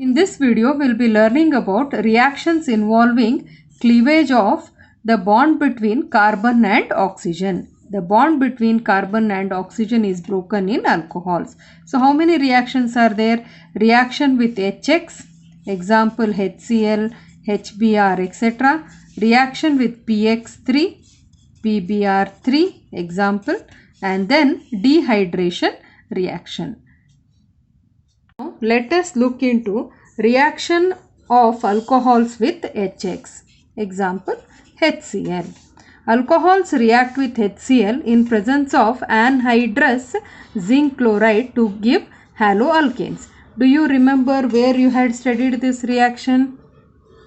In this video, we'll be learning about reactions involving cleavage of the bond between carbon and oxygen. The bond between carbon and oxygen is broken in alcohols. So, how many reactions are there? Reaction with HX, example HCl, HBr, etc. Reaction with PX3, PBr3, example, and then dehydration reaction. Now, let us look into reaction of alcohols with HX. Example, HCl. Alcohols react with HCl in presence of anhydrous zinc chloride to give haloalkanes. Do you remember where you had studied this reaction?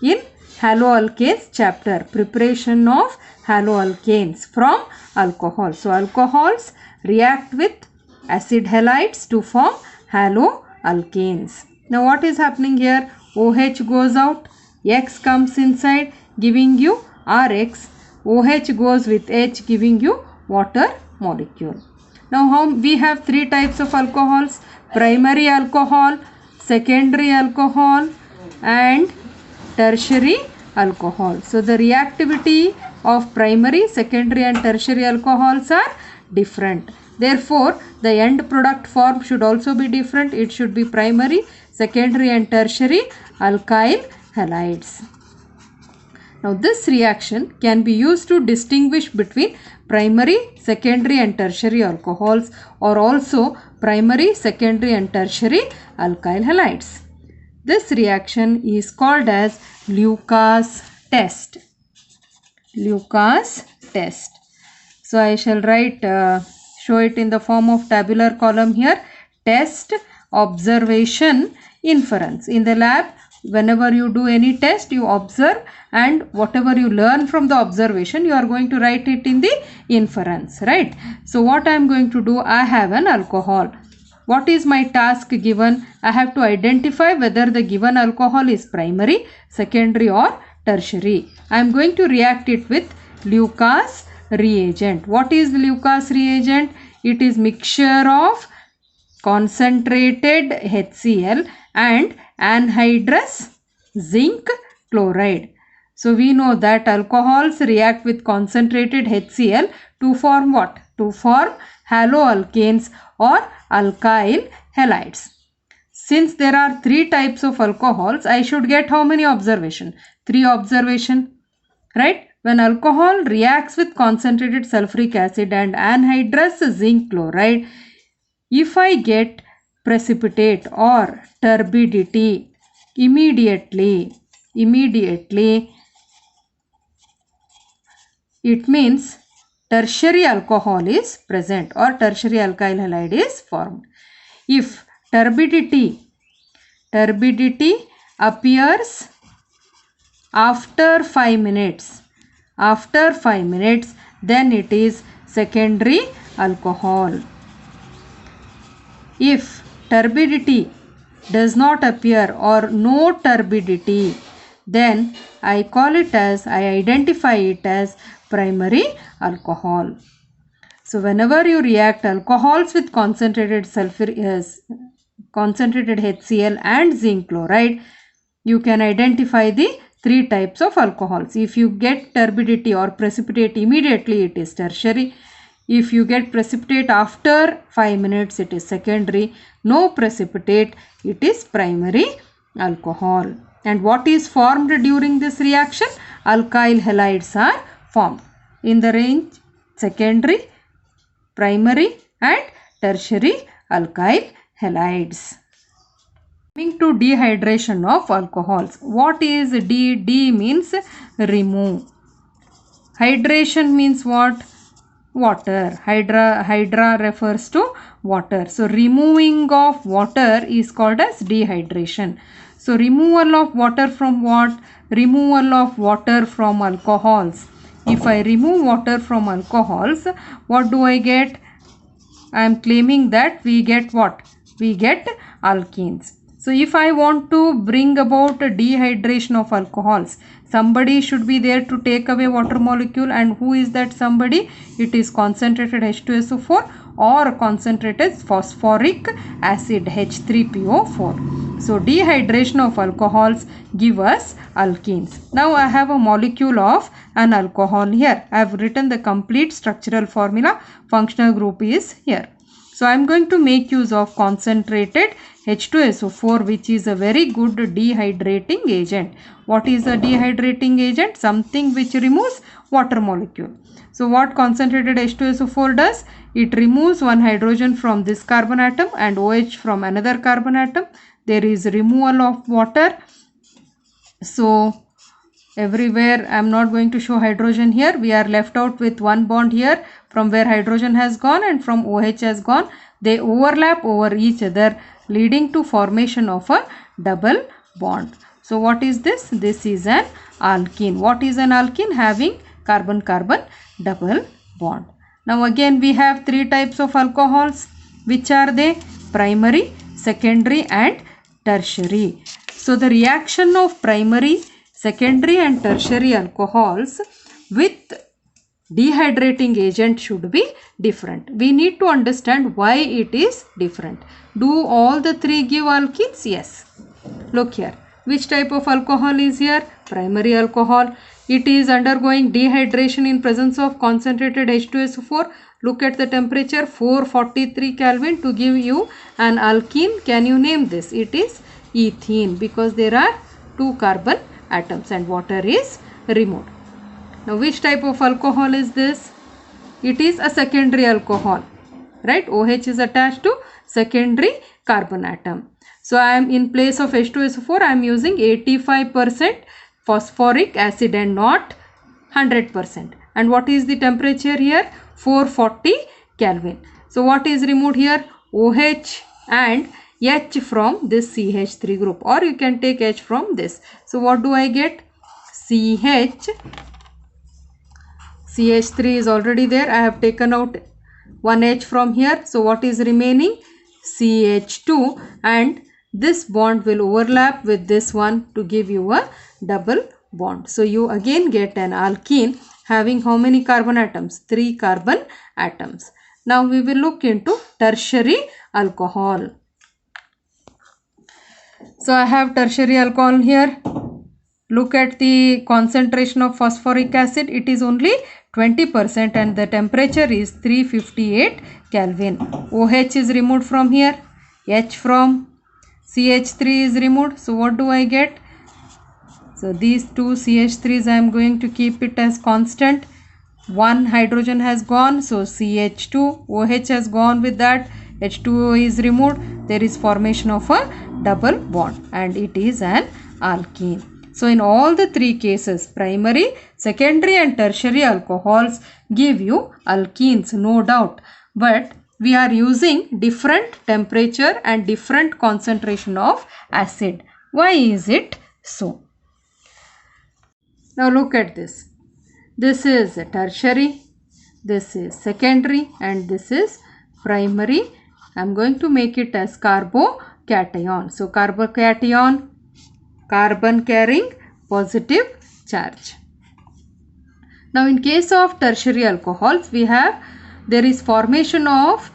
In haloalkanes chapter, preparation of haloalkanes from alcohol. So, alcohols react with acid halides to form haloalkanes. Now, what is happening here? OH goes out, X comes inside giving you RX. OH goes with H giving you water molecule. Now, we have three types of alcohols: primary alcohol, secondary alcohol, and tertiary alcohol. So, the reactivity of primary, secondary and tertiary alcohols are different. Therefore, the end product form should also be different. It should be primary, secondary and tertiary alkyl halides. Now, this reaction can be used to distinguish between primary, secondary and tertiary alcohols, or also primary, secondary and tertiary alkyl halides. This reaction is called as Lucas test. Lucas test. So, I shall write, show it in the form of tabular column here. Test, observation, inference. In the lab, whenever you do any test, you observe, and whatever you learn from the observation, you are going to write it in the inference, right? So, what I am going to do, I have an alcohol. What is my task given? I have to identify whether the given alcohol is primary, secondary or tertiary. I am going to react it with Lucas reagent. What is the Lucas reagent? It is mixture of concentrated HCl and anhydrous zinc chloride. So, we know that alcohols react with concentrated HCl to form what? To form haloalkanes or alkyl halides. Since there are three types of alcohols, I should get how many observation? 3 observation, right? When alcohol reacts with concentrated sulfuric acid and anhydrous zinc chloride, if I get precipitate or turbidity immediately, it means tertiary alcohol is present or tertiary alkyl halide is formed. If turbidity appears after 5 minutes, then it is secondary alcohol. If turbidity does not appear or no turbidity, then I identify it as primary alcohol. So, whenever you react alcohols with concentrated HCl and zinc chloride, you can identify the 3 types of alcohols. If you get turbidity or precipitate immediately, it is tertiary. If you get precipitate after 5 minutes, it is secondary. No precipitate, it is primary alcohol. And what is formed during this reaction? Alkyl halides are formed in the range secondary, primary and tertiary alkyl halides. Coming to dehydration of alcohols. What is D? D means remove. Hydration means what? Water. Hydra refers to water. So, removing of water is called as dehydration. So, removal of water from what? Removal of water from alcohols. If I remove water from alcohols, what do I get? I am claiming that we get what? We get alkenes. So, if I want to bring about a dehydration of alcohols, somebody should be there to take away water molecule, and who is that somebody? It is concentrated H2SO4 or concentrated phosphoric acid H3PO4. So dehydration of alcohols give us alkenes. Now I have a molecule of an alcohol here. I have written the complete structural formula. Functional group is here. So I am going to make use of concentrated H2SO4, which is a very good dehydrating agent. What is a dehydrating agent? Something which removes water molecule. So what concentrated H2SO4 does? It removes one hydrogen from this carbon atom and OH from another carbon atom. There is removal of water. So everywhere I am not going to show hydrogen here. We are left out with one bond here from where hydrogen has gone and from OH has gone. They overlap over each other, leading to formation of a double bond. So what is this? This is an alkene. What is an alkene? Having carbon-carbon double bond. Now again we have three types of alcohols. Which are they? Primary, secondary and tertiary. So the reaction of primary, secondary and tertiary alcohols with dehydrating agent should be different. We need to understand why it is different. Do all the three give alkenes? Yes. Look here. Which type of alcohol is here? Primary alcohol. It is undergoing dehydration in presence of concentrated H2SO4. Look at the temperature 443 Kelvin to give you an alkene. Can you name this? It is ethene because there are two carbon atoms and water is removed. Now which type of alcohol is this? It is a secondary alcohol, right? OH is attached to secondary carbon atom. So I am in place of H2SO4 I am using 85% phosphoric acid and not 100%. And what is the temperature here? 440 Kelvin. So what is removed here? OH and H from this CH3 group, or you can take H from this. So what do I get? CH3 is already there. I have taken out one H from here. So what is remaining? CH2, and this bond will overlap with this one to give you a double bond. So you again get an alkene having how many carbon atoms? 3 carbon atoms. Now we will look into tertiary alcohol. So I have tertiary alcohol here. Look at the concentration of phosphoric acid. It is only 20% and the temperature is 358 Kelvin. OH is removed from here. H from CH3 is removed. So what do I get? So these two CH3s I am going to keep it as constant. One hydrogen has gone. So CH2, OH has gone with that. H2O is removed. There is formation of a double bond and it is an alkene. So in all the three cases, primary, secondary and tertiary alcohols give you alkenes, no doubt. But we are using different temperature and different concentration of acid. Why is it so? Now look at this. This is tertiary, this is secondary and this is primary. I am going to make it as carbocation. So carbocation, carbon carrying positive charge. Now in case of tertiary alcohols, there is formation of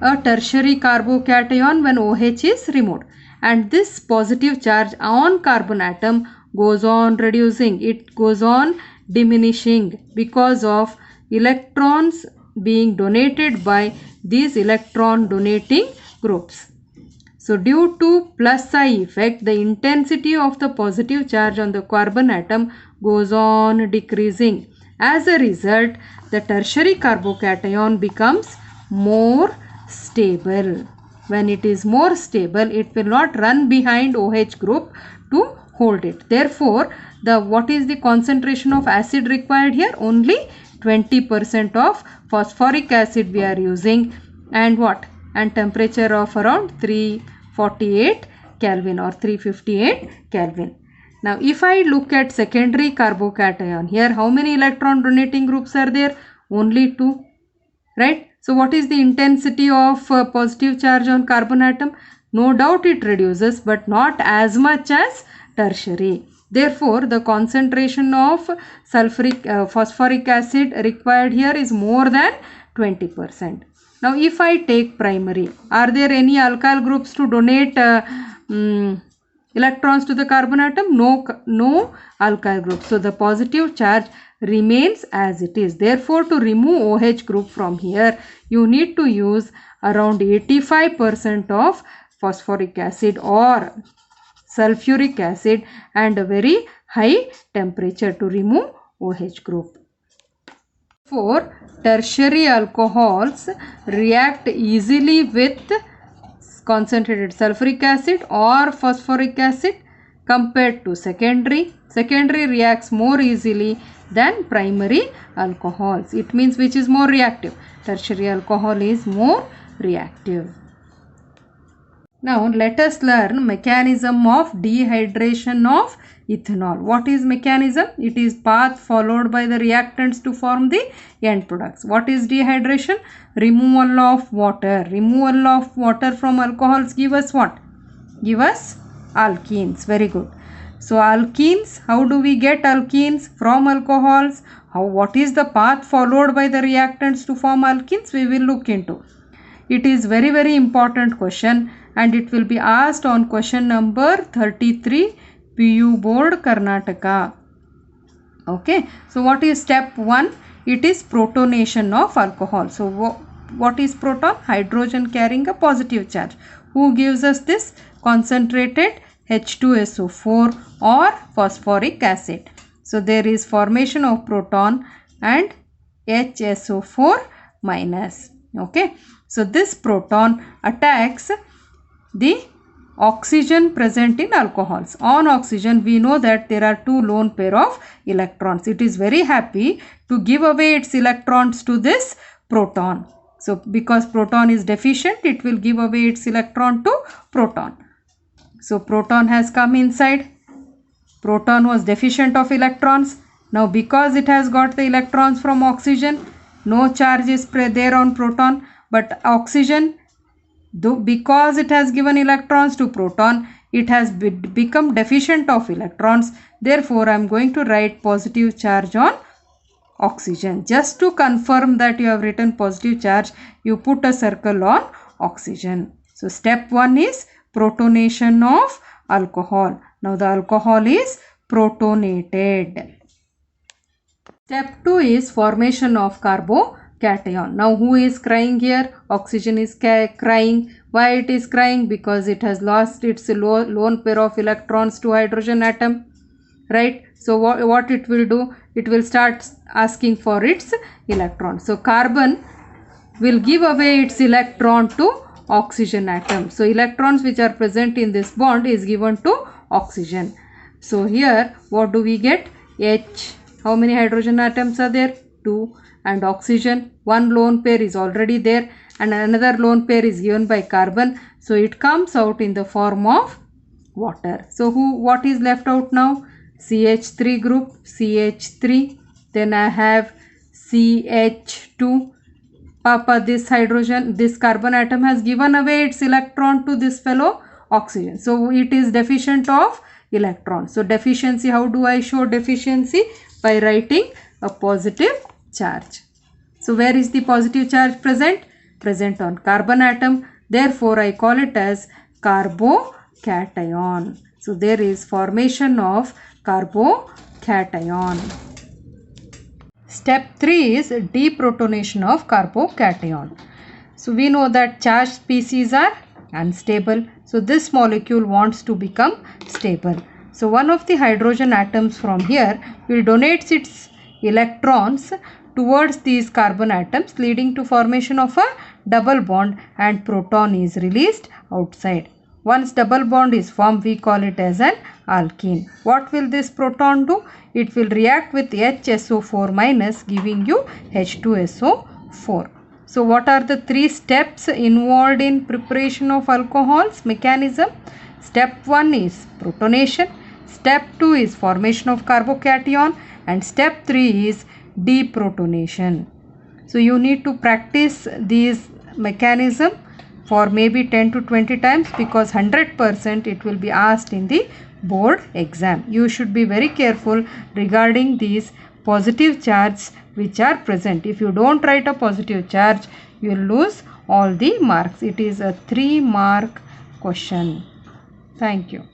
a tertiary carbocation when OH is removed, and this positive charge on carbon atom goes on reducing, it goes on diminishing because of electrons being donated by these electron donating groups. So due to plus I effect, the intensity of the positive charge on the carbon atom goes on decreasing. As a result, the tertiary carbocation becomes more stable. When it is more stable, it will not run behind OH group to hold it. Therefore, what is the concentration of acid required here? Only 20% of phosphoric acid we are using, and what? And temperature of around 348 Kelvin or 358 Kelvin. Now if I look at secondary carbocation, here how many electron donating groups are there? Only 2, right? So what is the intensity of positive charge on carbon atom? No doubt it reduces, but not as much as tertiary. Therefore, the concentration of phosphoric acid required here is more than 20%. Now if I take primary, are there any alkyl groups to donate electrons to the carbon atom? No alkyl group. So the positive charge remains as it is. Therefore, to remove OH group from here, you need to use around 85% of phosphoric acid or sulfuric acid and a very high temperature to remove OH group. For tertiary alcohols react easily with concentrated sulfuric acid or phosphoric acid compared to secondary. Secondary reacts more easily than primary alcohols. It means which is more reactive? Tertiary alcohol is more reactive. Now let us learn mechanism of dehydration of ethanol. What is mechanism? It is path followed by the reactants to form the end products. What is dehydration? Removal of water. Removal of water from alcohols give us what? Give us alkenes. Very good. So alkenes, how do we get alkenes from alcohols? What is the path followed by the reactants to form alkenes? We will look into. It is very important question and it will be asked on question number 33 PU Board Karnataka. Okay, so what is step 1? It is protonation of alcohol. So what is proton? Hydrogen carrying a positive charge. Who gives us this? Concentrated H2SO4 or phosphoric acid. So there is formation of proton and HSO4 minus. Okay, so this proton attacks the oxygen present in alcohols. On oxygen, we know that there are two lone pair of electrons. It is very happy to give away its electrons to this proton. So because proton is deficient, it will give away its electron to proton. So proton has come inside. Proton was deficient of electrons. Now because it has got the electrons from oxygen, no charge is there on proton, but oxygen, because it has given electrons to proton, it has become deficient of electrons. Therefore, I am going to write positive charge on oxygen. Just to confirm that you have written positive charge, you put a circle on oxygen. So step 1 is protonation of alcohol. Now the alcohol is protonated. Step 2 is formation of carbocation. Now who is crying here? Oxygen is crying. Why it is crying? Because it has lost its lone pair of electrons to hydrogen atom. Right? So what it will do? It will start asking for its electron. So carbon will give away its electron to oxygen atom. So electrons which are present in this bond is given to oxygen. So here what do we get? H. How many hydrogen atoms are there? 2. And oxygen, one lone pair is already there and another lone pair is given by carbon. So it comes out in the form of water. So what is left out now? CH3 group, CH3. Then I have CH2. This carbon atom has given away its electron to this fellow oxygen. So it is deficient of electrons. So deficiency, how do I show deficiency? By writing a positive charge. So where is the positive charge present? Present on carbon atom. Therefore, I call it as carbocation. So there is formation of carbocation. Step 3 is deprotonation of carbocation. So we know that charged species are unstable. So this molecule wants to become stable. So one of the hydrogen atoms from here will donate its electrons towards these carbon atoms, leading to formation of a double bond and proton is released outside. Once double bond is formed, we call it as an alkene. What will this proton do? It will react with HSO4 minus, giving you H2SO4. So what are the 3 steps involved in preparation of alcohols? Mechanism. Step 1 is protonation. Step 2 is formation of carbocation. And step 3 is deprotonation. So you need to practice these mechanism for maybe 10 to 20 times, because 100% it will be asked in the board exam. You should be very careful regarding these positive charges which are present. If you don't write a positive charge, you will lose all the marks. It is a 3-mark question. Thank you.